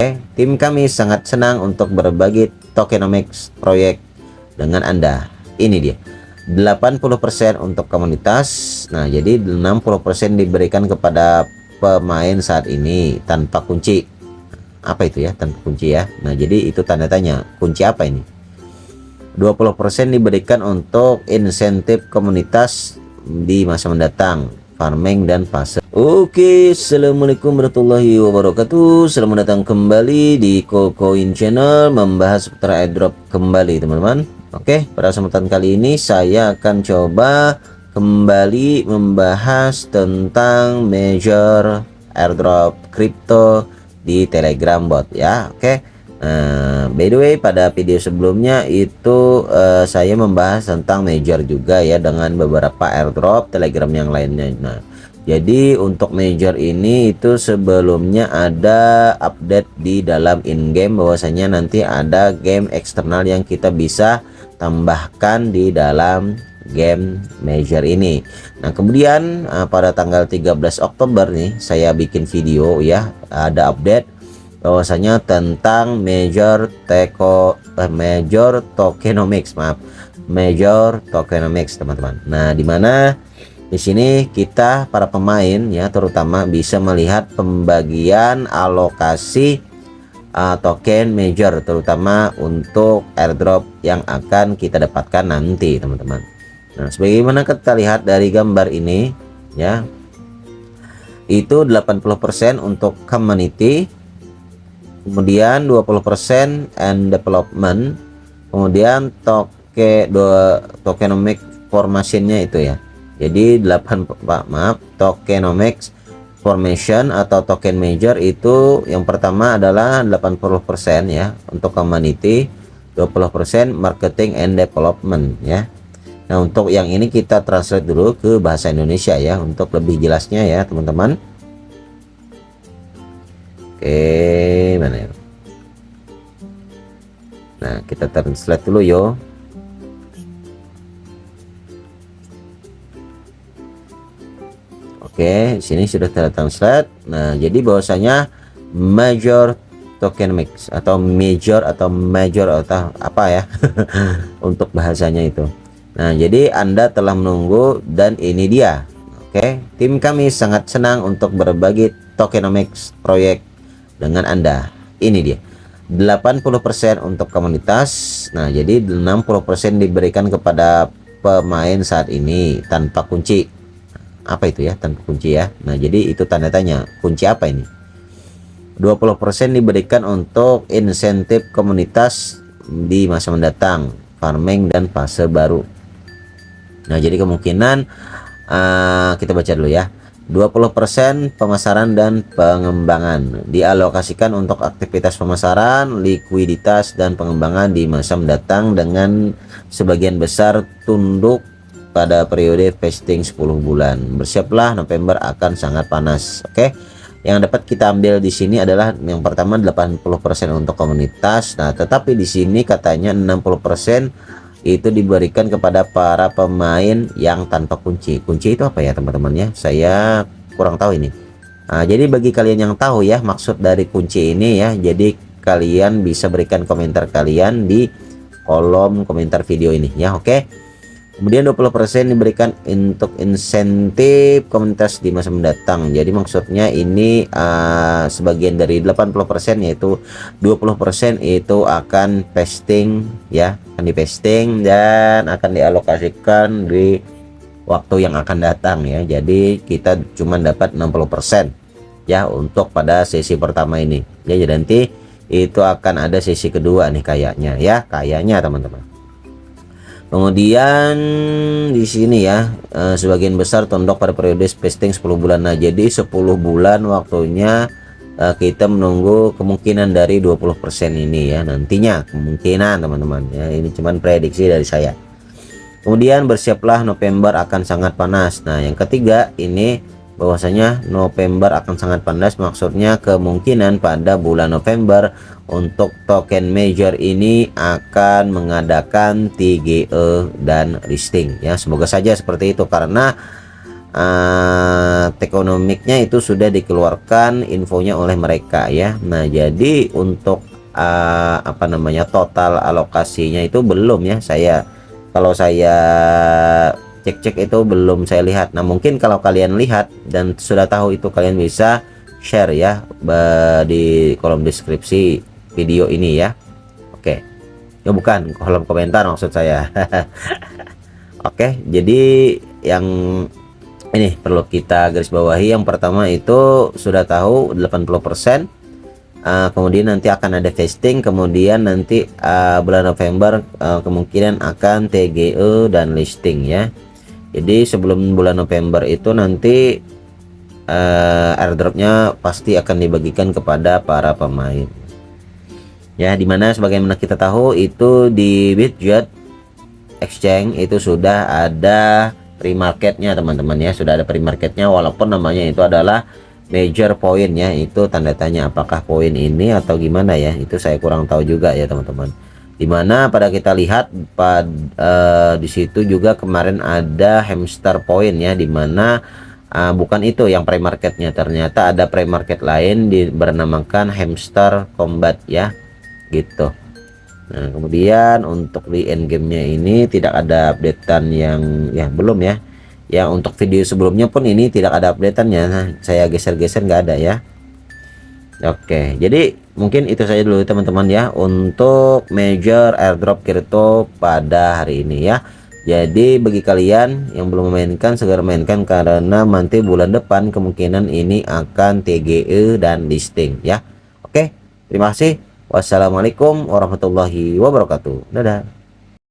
Oke, tim kami sangat senang untuk berbagi tokenomics proyek dengan Anda. Ini dia. 80% untuk komunitas. Nah, jadi 60% diberikan kepada pemain saat ini tanpa kunci. Apa itu ya tanpa kunci ya? Nah, jadi itu tanda tanya. Kunci apa ini? 20% diberikan untuk insentif komunitas di masa mendatang, farming dan fase. Oke, assalamualaikum warahmatullahi wabarakatuh. Selamat datang kembali di Cocoin Channel, membahas seputar airdrop kembali teman-teman. Oke, pada kesempatan kali ini saya akan coba kembali membahas tentang major airdrop crypto di Telegram bot ya. Oke, by the way, pada video sebelumnya itu saya membahas tentang major juga ya, dengan beberapa airdrop Telegram yang lainnya. Nah, jadi untuk major ini itu sebelumnya ada update di dalam in-game bahwasanya nanti ada game eksternal yang kita bisa tambahkan di dalam game major ini. Nah, kemudian pada tanggal 13 Oktober nih saya bikin video ya, ada update bahwasanya tentang major tokenomics, major tokenomics teman-teman. Nah, dimana di sini kita para pemain ya terutama bisa melihat pembagian alokasi token major, terutama untuk airdrop yang akan kita dapatkan nanti teman-teman. Nah, sebagaimana kita lihat dari gambar ini ya, itu 80% untuk community, kemudian 20% and development, kemudian tokenomic formationnya itu ya. Jadi tokenomics formation atau token major itu yang pertama adalah 80% ya untuk community, 20% marketing and development ya. Nah, untuk yang ini kita translate dulu ke bahasa Indonesia ya untuk lebih jelasnya ya teman-teman. Oke, mana ya? Nah, kita translate dulu yo. Oke, sini sudah translate. Nah, jadi bahwasanya major tokenomics atau major atau apa ya untuk bahasanya itu. Nah, jadi Anda telah menunggu dan ini dia. Oke, tim kami sangat senang untuk berbagi tokenomics proyek dengan Anda. Ini dia. 80% untuk komunitas. Nah, jadi 60% diberikan kepada pemain saat ini tanpa kunci. Apa itu ya tanpa kunci ya? Nah, jadi itu tanda tanya. Kunci apa ini? 20% diberikan untuk insentif komunitas di masa mendatang, farming dan fase baru. Nah, jadi kemungkinan kita baca dulu ya. 20% pemasaran dan pengembangan dialokasikan untuk aktivitas pemasaran, likuiditas dan pengembangan di masa mendatang dengan sebagian besar tunduk pada periode vesting 10 bulan. Bersiaplah, November akan sangat panas. Oke. Yang dapat kita ambil di sini adalah yang pertama 80% untuk komunitas. Nah, tetapi di sini katanya 60% itu diberikan kepada para pemain yang tanpa kunci. Kunci itu apa ya teman-teman ya? Saya kurang tahu ini. Nah, jadi bagi kalian yang tahu ya maksud dari kunci ini ya, jadi kalian bisa berikan komentar kalian di kolom komentar video ini ya. Oke. Kemudian 20% diberikan untuk insentif komunitas di masa mendatang. Jadi maksudnya ini sebagian dari 80%, yaitu 20% itu akan pasting ya, akan dipasting dan akan dialokasikan di waktu yang akan datang ya. Jadi kita cuma dapat 60% ya untuk pada sesi pertama ini. Ya, jadi nanti itu akan ada sesi kedua nih kayaknya ya, kayaknya teman-teman. Kemudian di sini ya sebagian besar tondok pada periode pasting 10 bulan. Nah, jadi 10 bulan waktunya kita menunggu kemungkinan dari 20% ini ya, nantinya kemungkinan teman-teman ya, ini cuman prediksi dari saya. Kemudian bersiaplah, November akan sangat panas. Nah, yang ketiga ini bahwasanya November akan sangat panas, maksudnya kemungkinan pada bulan November untuk token major ini akan mengadakan TGE dan listing ya. Semoga saja seperti itu, karena tokenomiknya itu sudah dikeluarkan infonya oleh mereka ya. Nah jadi untuk apa namanya, total alokasinya itu belum ya, kalau saya cek itu belum saya lihat. Nah mungkin kalau kalian lihat dan sudah tahu itu, kalian bisa share ya di kolom deskripsi video ini ya. Oke, ya bukan kolom komentar maksud saya. Oke, jadi yang ini perlu kita garis bawahi, yang pertama itu sudah tahu 80%, kemudian nanti akan ada vesting, kemudian nanti bulan November kemungkinan akan TGE dan listing ya. Jadi sebelum bulan November itu nanti airdropnya pasti akan dibagikan kepada para pemain ya, dimana sebagaimana kita tahu itu di Bitget Exchange itu sudah ada pre-marketnya teman-teman ya, sudah ada pre-marketnya, walaupun namanya itu adalah major point ya. Itu tanda tanya apakah poin ini atau gimana ya, itu saya kurang tahu juga ya teman-teman. Dimana pada kita lihat di situ juga kemarin ada hamster point ya, dimana bukan itu yang pre-marketnya, ternyata ada pre-market lain bernamakan hamster combat ya gitu. Nah kemudian untuk di endgame-nya ini tidak ada updatean yang ya, belum ya. Ya untuk video sebelumnya pun ini tidak ada updateannya. Nah saya geser-geser nggak ada ya. Oke, jadi mungkin itu saja dulu teman-teman ya untuk major airdrop crypto pada hari ini ya. Jadi bagi kalian yang belum memainkan, segera mainkan karena nanti bulan depan kemungkinan ini akan TGE dan listing ya. Oke, terima kasih. Wassalamualaikum warahmatullahi wabarakatuh. Dadah.